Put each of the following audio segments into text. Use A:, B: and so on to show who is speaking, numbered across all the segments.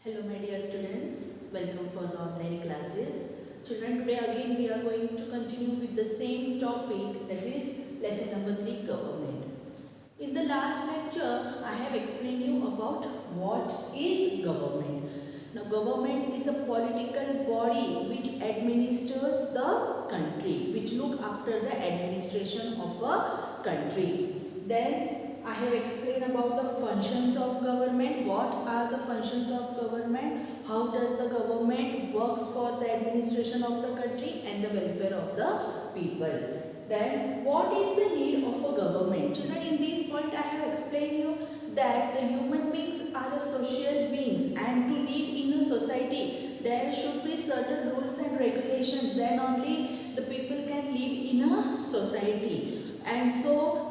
A: Hello my dear students, welcome for the online classes. Children, today again we are going to continue with the same topic, that is lesson number 3, government. In the last lecture, I have explained you about what is government. Now government is a political body which administers the country, which look after the administration of a country. Then I have explained about the functions of government. What are the functions of government? How does the government works for the administration of the country and the welfare of the people? Then what is the need of a government? Children, in this point I have explained you that the human beings are a social beings, and to live in a society there should be certain rules and regulations. Then only the people can live in a society. And so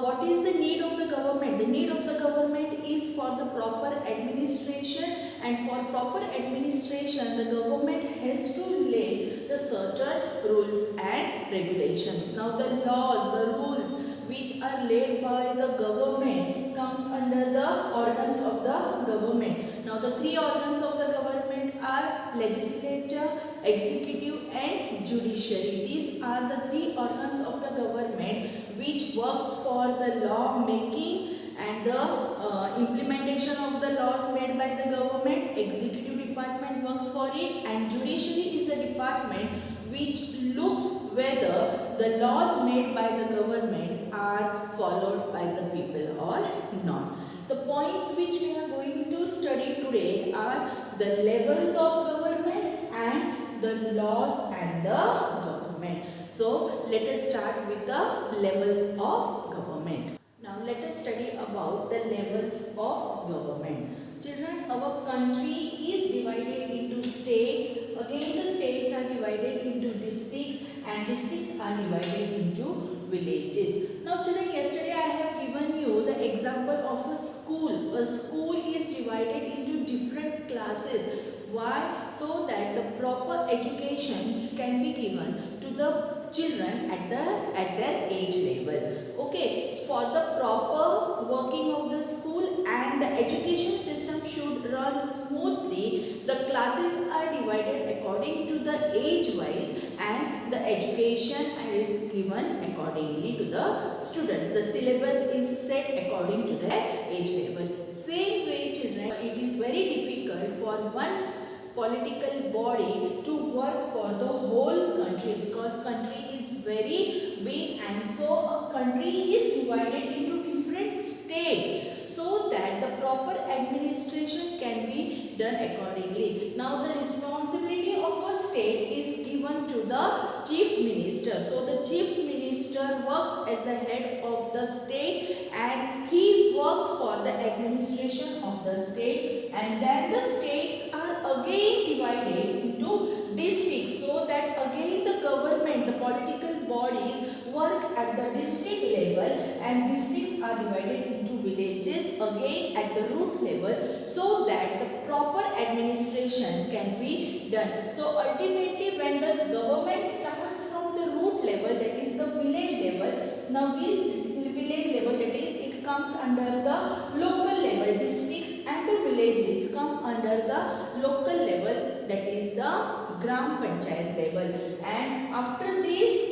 A: what is the need of the government? The need of the government is for the proper administration, and for proper administration the government has to lay the certain rules and regulations. Now the laws, the rules which are laid by the government comes under the organs of the government. Now the three organs of the government are legislature, executive and judiciary. These are the three organs of the government which works for the law making and the implementation of the laws made by the government. Executive department works for it, and judiciary is the department which looks whether the laws made by the government are followed by the people or not. The points which we are going to study today are the levels of government and the laws and the government. So let us start with the levels of government. Now let us study about the levels of government. Children, our country is divided into states. Again the states are divided into districts, and districts are divided into villages. Now children, yesterday I have given you the example of a school. A school is divided into different classes. Why? So that the proper education can be given to the children at their age level. Okay, for the proper working of the school and the education system should run smoothly, the classes are divided according to the age wise, and the education is given accordingly to the students. The syllabus is set according to their age level. Same way children, it is very difficult for one political body to work for the whole country, because country is very big, and so a country is divided into different states so that the proper administration can be done accordingly. Now the responsibility of a state is given to the chief minister. So the chief minister works as the head of the state, and he works for the administration of the state, and then the states are again divided into districts, so that again the government, the political bodies work at the district level, and districts are divided into villages again at the root level, so that the proper administration can be done. So ultimately when the government starts from the root level, that is the village level, now this village level, that is it comes under the local level. Districts and the villages come under the local level, that is the Gram Panchayat level. And after this,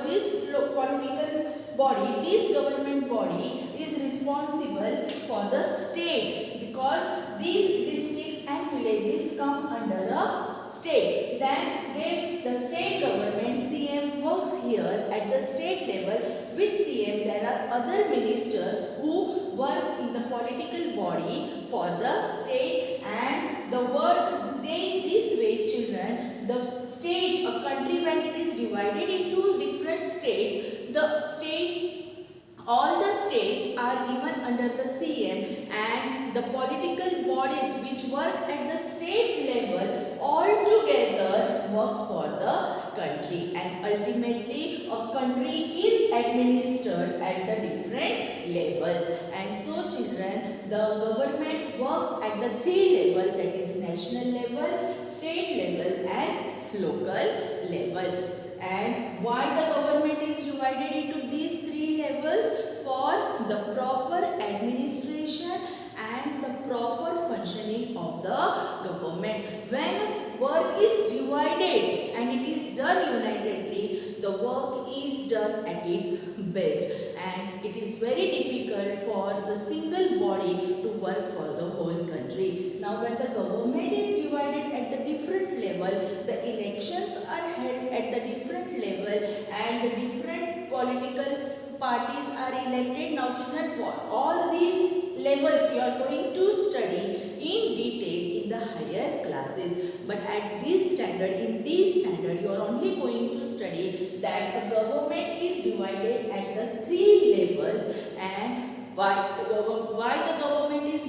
A: this political body, this government body is responsible for the state, because these districts and villages come under a state. Then the state government, CM, works here at the state level. With CM there are other ministers who work in the political body for the state, and the work this way children, the states, a country when it is divided into different states, all the states are given under the CM, and the political bodies which work at the state level all together works for the country, and ultimately a country is administered at the different levels. And so children, the government works at the three levels, that is national level, state level and local level. And why the government is divided into these three levels? For the proper administration and the proper functioning of the government. When work is divided and it is done unitedly, the work is done at its best, and it is very difficult for the single body to work for the whole country. Now when the government is divided at the different level, the elections are held at the different level and the different political parties are elected. Now children, for all these levels you are going to study in detail in the higher classes, but at this standard, in this standard, you are only going to study that the government is divided at the three levels, and why the government is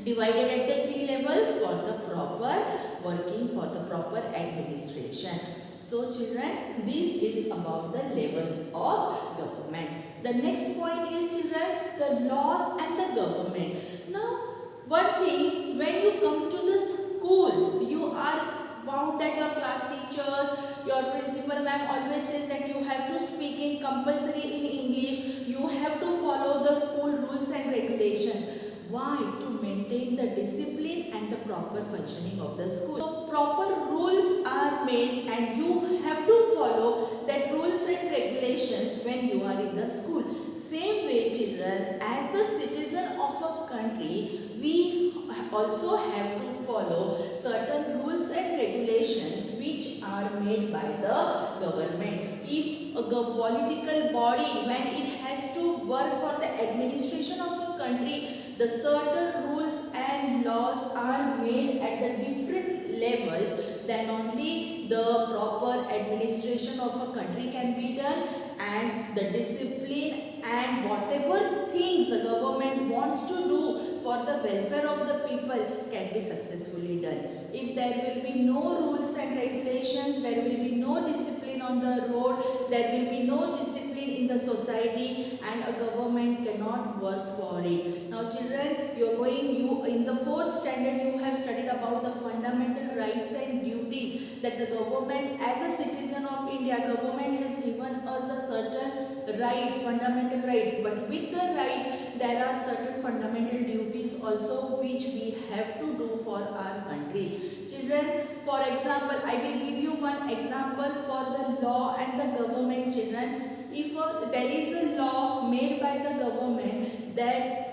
A: divided at the three levels: for the proper working, for the proper administration. So children, this is about the levels of government. The next point is children, the laws and the government. Now one thing, when you come to the school, you are bound that your class teachers, your principal ma'am always says that you have to speak in compulsory in English, you have to follow the school rules and regulations. Why? To maintain the discipline and the proper functioning of the school. So proper rules are made and you have to follow that rules and regulations when you are in the school. Same way children, as the citizen of a country, we also have to follow certain rules and regulations which are made by the government. If a political body, when it has to work for the administration of a country, the certain rules and laws are made at the different levels, then only the proper administration of a country can be done, and the discipline and whatever things the government wants to do for the welfare of the people can be successfully done. If there will be no rules and regulations, there will be no discipline on the road, there will be no discipline in the society, and a government cannot work for it. Now children, you in the 4th standard you have studied about the fundamental rights and duties that the government, as a citizen of India, government has given us the certain rights, fundamental rights, but with the rights there are certain fundamental duties also which we have to do for our country. Children, for example, I will give you one example for the law and the government. Children, if there is a law made by the government that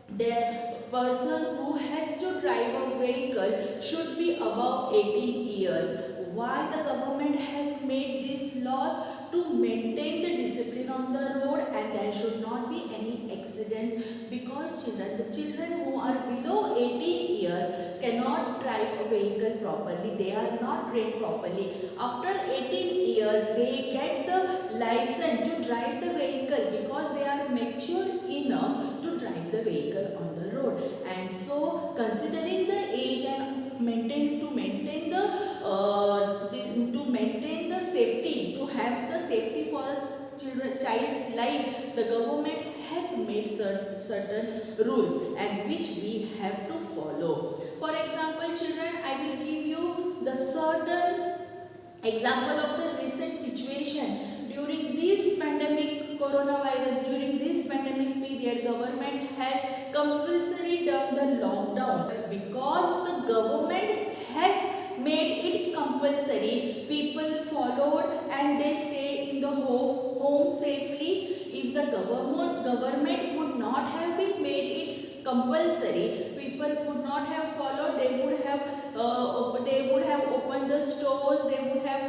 A: the person who has to drive a vehicle should be above 18 years. Why the government has made these laws? To maintain the discipline on the road, and there should not be any accidents, because children, the children who are below 18 years cannot drive a vehicle properly. They are not trained properly. After 18 years they get the license to drive the vehicle because they are mature enough to drive the vehicle on the road. And so considering the age and to maintain the safety, to have the safety for a child's life, the government has made certain rules and which we have to follow. For example, children, I will give you the certain example of the recent situation. During this pandemic, coronavirus, during this pandemic period, government has compulsory done the lockdown. Because the government has made it compulsory, people followed and they stay in the home safely. If the government would not have been made it compulsory, people would not have followed. They would have opened the stores, they would have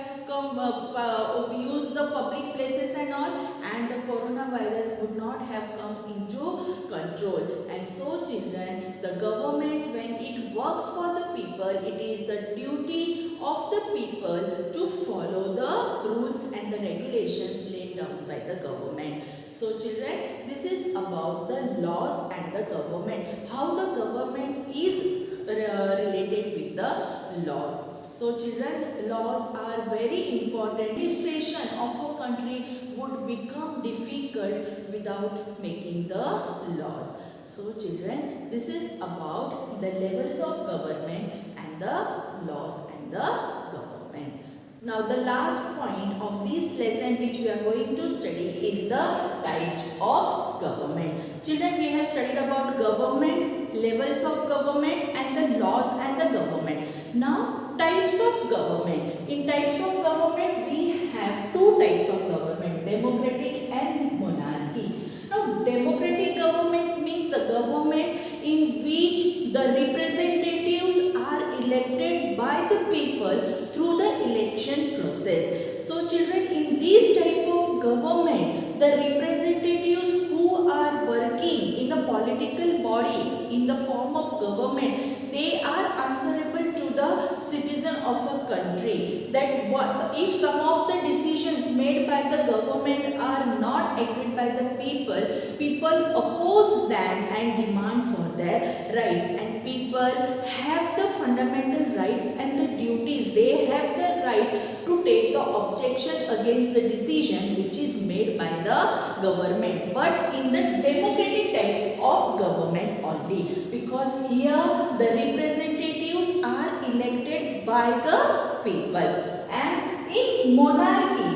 A: used the public places and all, and the coronavirus would not have come into control. And so children, the government, when it works for the people, it is the duty of the people to follow the rules and the regulations laid down by the government. So children, this is about the laws and the government, how the government is related with the laws. So children, laws are very important. Administration of a country would become difficult without making the laws. So children, this is about the levels of government and the laws and the government. Now the last point of this lesson which we are going to study is the types of government. Children, we have studied about government, levels of government and the laws and the government. Now types of government. In types of government we have two types of government, democratic and monarchy. Now democratic government means the government in which the representatives are elected by the people through the election process. So children, in this type of government, the representatives who are working in the political body in the form of government, they are answerable to the citizen of a country. That was, if some of the decisions made by the government are not agreed by the people oppose them and demand for their rights, and people have the fundamental rights and the duties. They have the right to take the objection against the decision which is made by the government, but in the democratic type of government only, because here the representatives are elected by the people. And in monarchy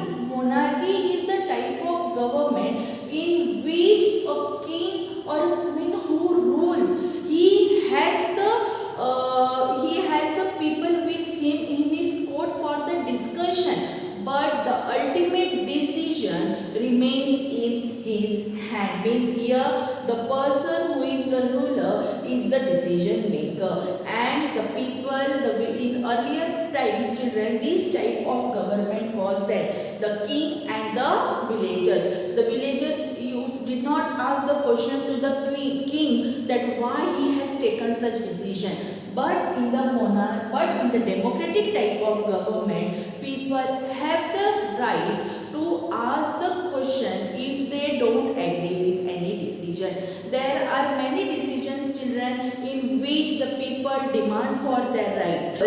A: is the type of government in which a king or a queen who rules, he has the people with him in his court for the discussion, but the ultimate decision remains in his hand. Means here the person who is the ruler is the decision maker, and the people, in earlier times children, this type of government was there, the king and the villagers. The villagers did not ask the question to the king that why he has taken such decision, but in the democratic type of government, people have the right to ask the question if they don't agree with any decision. There are many decisions children in which the people demand for their rights.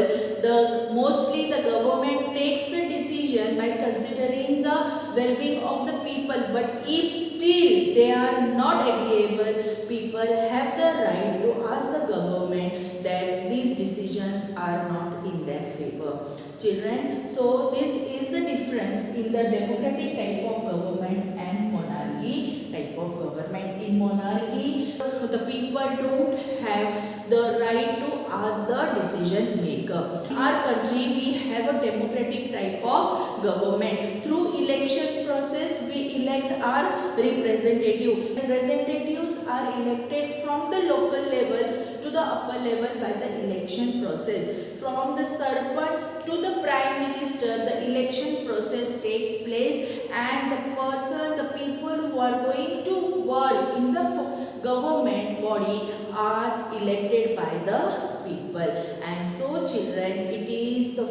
A: Mostly the government takes the decision by considering the well-being of the people, but if still they are not agreeable, people have the right to ask the government that these decisions are not in their favor. Children, so this is the difference in the democratic type of government and monarchy type of government. In monarchy, the people don't have the right to ask the decision maker. In our country, we have a democratic type of government. Through election process, we elect our representative. Representatives are elected from the local level to the upper level by the election process. From the Sarpanch to the Prime Minister, the election process takes place, and the people who are going to work in the government body are elected by the people. And so children, it is the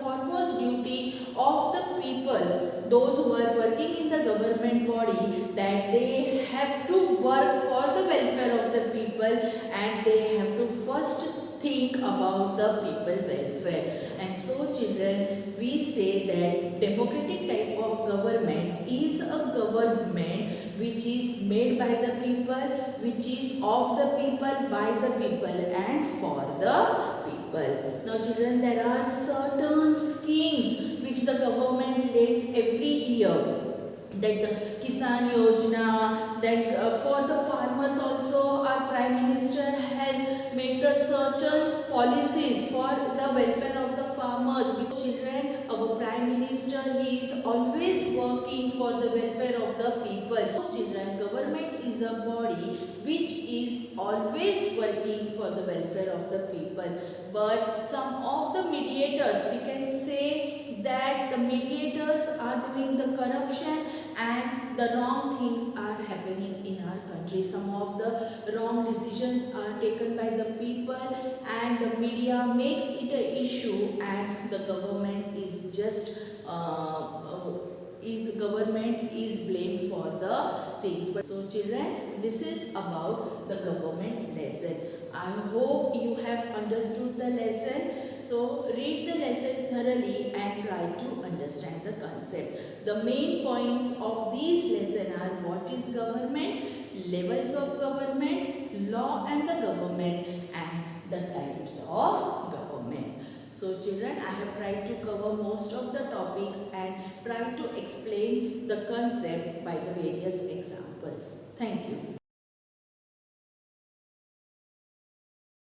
A: foremost duty of the people, those who are working in the government body, that they have to work for the welfare of the people, and they have to first think about the people welfare. And so children, we say that democratic type of government is a government which is made by the people, which is of the people, by the people and for the people. Now children, there are certain schemes which the government lays every year, that the Kisan Yojana, that for the farmers also our Prime Minister has made the certain policies for the welfare of the farmers. Because children, our Prime Minister, he is always working for the welfare of the people. So children, government is a body which is always working for the welfare of the people. But some of the mediators, we can say that the mediators are doing the corruption and the wrong things are happening in our country. Some of the wrong decisions are taken by the people, and the media makes it an issue, and the government is just government is blamed for the things. But so children, this is about the government lesson. I hope you have understood the lesson. So read the lesson thoroughly and try to understand the concept. The main points of this lesson are: what is government, levels of government, law and the government, and the types of government. So children, I have tried to cover most of the topics and tried to explain the concept by the various examples. Thank you.